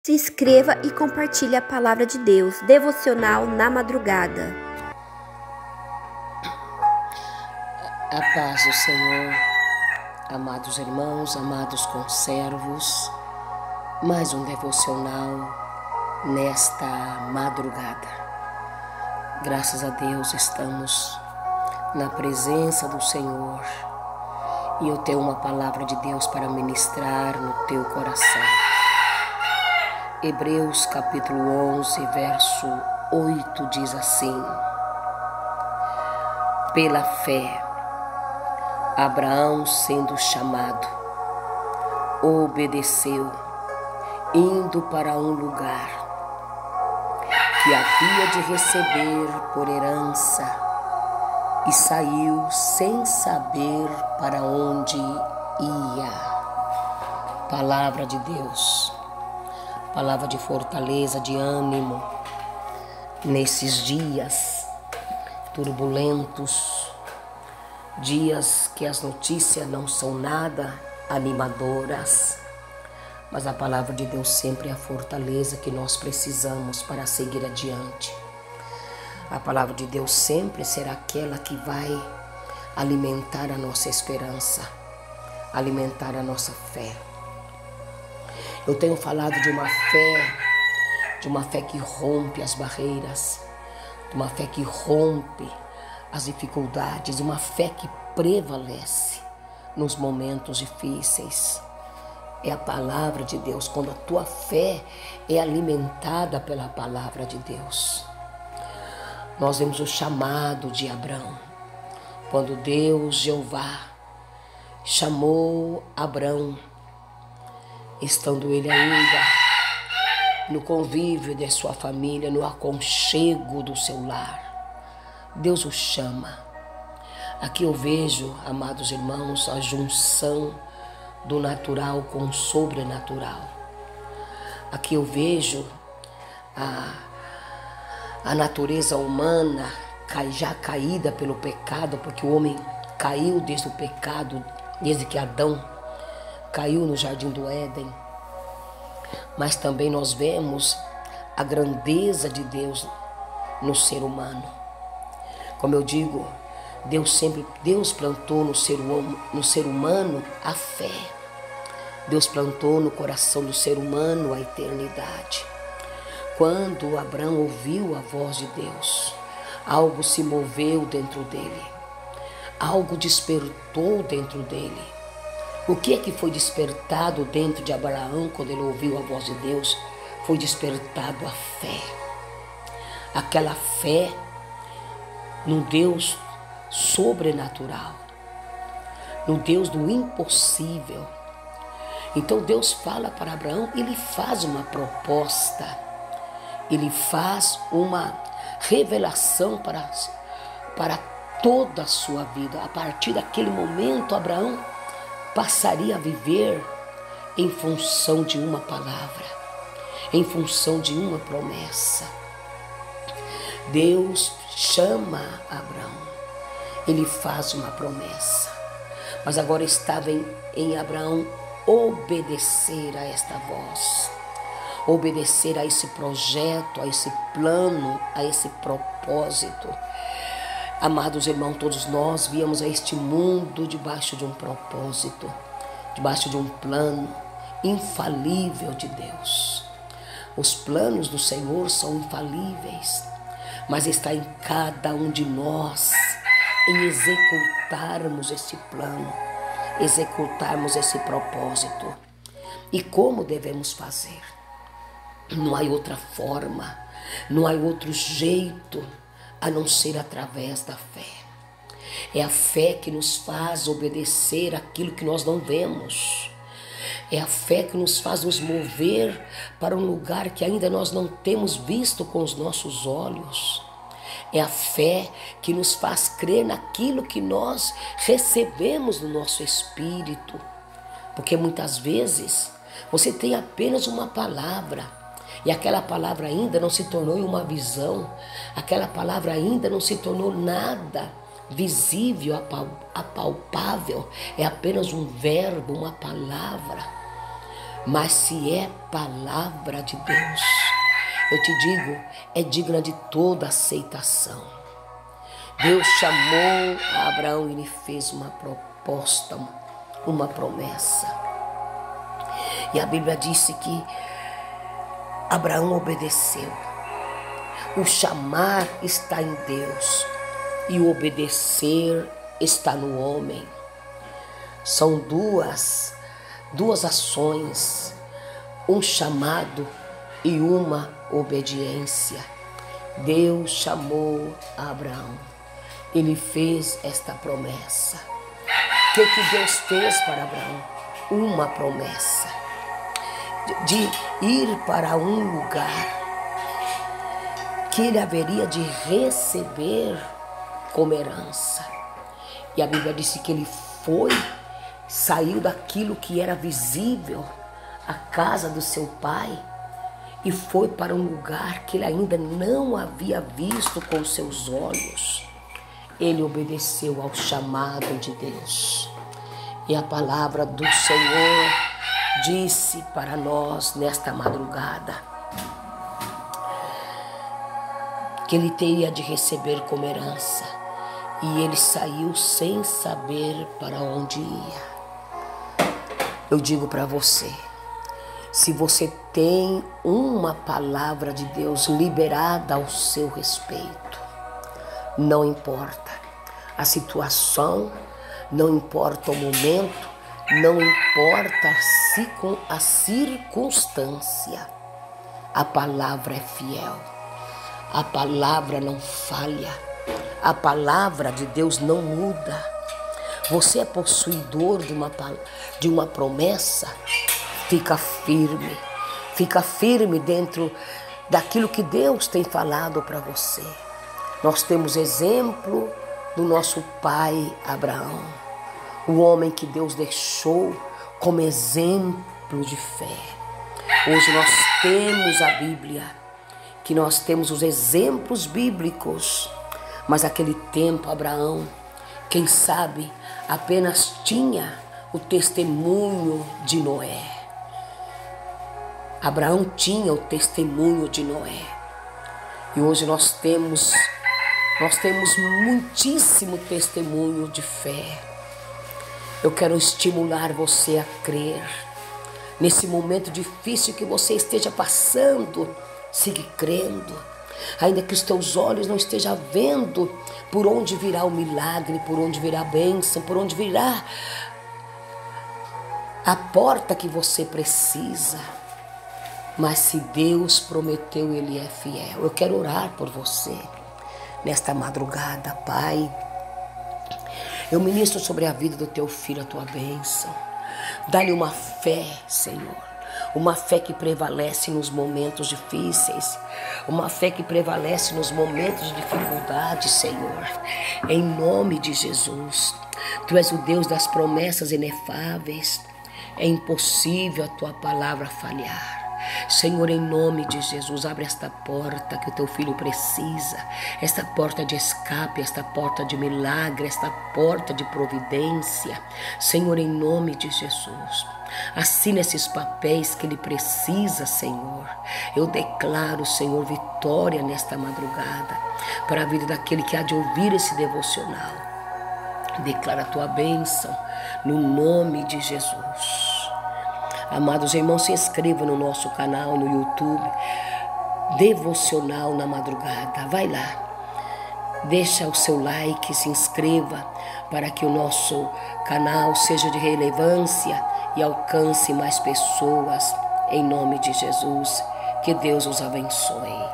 Se inscreva e compartilhe a palavra de Deus, devocional na madrugada. A paz do Senhor, amados irmãos, amados conservos, mais um devocional nesta madrugada. Graças a Deus estamos na presença do Senhor e eu tenho uma palavra de Deus para ministrar no teu coração. Hebreus capítulo 11, verso 8 diz assim: pela fé, Abraão, sendo chamado, obedeceu, indo para um lugar que havia de receber por herança, e saiu sem saber para onde ia. Palavra de Deus, palavra de fortaleza, de ânimo, nesses dias turbulentos, dias que as notícias não são nada animadoras, mas a palavra de Deus sempre é a fortaleza que nós precisamos para seguir adiante. A palavra de Deus sempre será aquela que vai alimentar a nossa esperança, alimentar a nossa fé. Eu tenho falado de uma fé que rompe as barreiras, de uma fé que rompe as dificuldades, uma fé que prevalece nos momentos difíceis. É a palavra de Deus, quando a tua fé é alimentada pela palavra de Deus. Nós vemos o chamado de Abraão, quando Deus, Jeová, chamou Abraão, estando ele ainda no convívio de sua família, no aconchego do seu lar. Deus o chama. Aqui eu vejo, amados irmãos, a junção do natural com o sobrenatural. Aqui eu vejo a natureza humana já caída pelo pecado, porque o homem caiu desde o pecado, desde que Adão caiu no jardim do Éden. Mas também nós vemos a grandeza de Deus no ser humano. Como eu digo, Deus plantou no ser humano a fé. Deus plantou no coração do ser humano a eternidade. Quando Abraão ouviu a voz de Deus, algo se moveu dentro dele, algo despertou dentro dele. O que é que foi despertado dentro de Abraão quando ele ouviu a voz de Deus? Foi despertado a fé. Aquela fé no Deus sobrenatural, no Deus do impossível. Então Deus fala para Abraão, ele faz uma proposta, ele faz uma revelação para toda a sua vida. A partir daquele momento, Abraão passaria a viver em função de uma palavra, em função de uma promessa. Deus chama Abraão, ele faz uma promessa, mas agora estava em Abraão obedecer a esta voz, obedecer a esse projeto, a esse plano, a esse propósito. Amados irmãos, todos nós viemos a este mundo debaixo de um propósito, debaixo de um plano infalível de Deus. Os planos do Senhor são infalíveis, mas está em cada um de nós em executarmos esse plano, executarmos esse propósito. E como devemos fazer? Não há outra forma, não há outro jeito a não ser através da fé. É a fé que nos faz obedecer aquilo que nós não vemos. É a fé que nos faz nos mover para um lugar que ainda nós não temos visto com os nossos olhos. É a fé que nos faz crer naquilo que nós recebemos no nosso espírito. Porque muitas vezes você tem apenas uma palavra e aquela palavra ainda não se tornou uma visão, aquela palavra ainda não se tornou nada visível, apalpável, é apenas um verbo, uma palavra. Mas se é palavra de Deus, eu te digo, é digna de toda aceitação. Deus chamou a Abraão e lhe fez uma proposta, uma promessa. E a Bíblia disse que Abraão obedeceu. O chamar está em Deus e o obedecer está no homem. São duas ações, um chamado e uma obediência. Deus chamou Abraão, ele fez esta promessa. O que Deus fez para Abraão? Uma promessa de ir para um lugar que ele haveria de receber como herança. E a Bíblia disse que ele saiu daquilo que era visível, a casa do seu pai, e foi para um lugar que ele ainda não havia visto com seus olhos. Ele obedeceu ao chamado de Deus. E a palavra do Senhor disse para nós nesta madrugada que ele teria de receber como herança. E ele saiu sem saber para onde ia. Eu digo para você, se você tem uma palavra de Deus liberada ao seu respeito, não importa a situação, não importa o momento, não importa a circunstância, a palavra é fiel, a palavra não falha, a palavra de Deus não muda. Você é possuidor de uma promessa, fica firme dentro daquilo que Deus tem falado para você. Nós temos exemplo do nosso pai Abraão, o homem que Deus deixou como exemplo de fé. Hoje nós temos a Bíblia, que nós temos os exemplos bíblicos, mas naquele tempo Abraão, quem sabe, apenas tinha o testemunho de Noé. Abraão tinha o testemunho de Noé. E hoje nós temos muitíssimo testemunho de fé. Eu quero estimular você a crer. Nesse momento difícil que você esteja passando, siga crendo. Ainda que os teus olhos não estejam vendo por onde virá o milagre, por onde virá a bênção, por onde virá a porta que você precisa. Mas se Deus prometeu, Ele é fiel. Eu quero orar por você nesta madrugada, Pai. Eu ministro sobre a vida do teu filho a tua bênção. Dá-lhe uma fé, Senhor. Uma fé que prevalece nos momentos difíceis. Uma fé que prevalece nos momentos de dificuldade, Senhor. Em nome de Jesus. Tu és o Deus das promessas inefáveis. É impossível a tua palavra falhar. Senhor, em nome de Jesus, abre esta porta que o teu filho precisa, esta porta de escape, esta porta de milagre, esta porta de providência. Senhor, em nome de Jesus, assina esses papéis que ele precisa, Senhor. Eu declaro, Senhor, vitória nesta madrugada para a vida daquele que há de ouvir esse devocional. Declara a tua bênção no nome de Jesus. Amados irmãos, se inscreva no nosso canal no YouTube, Devocional na Madrugada. Vai lá, deixa o seu like, se inscreva para que o nosso canal seja de relevância e alcance mais pessoas. Em nome de Jesus, que Deus os abençoe.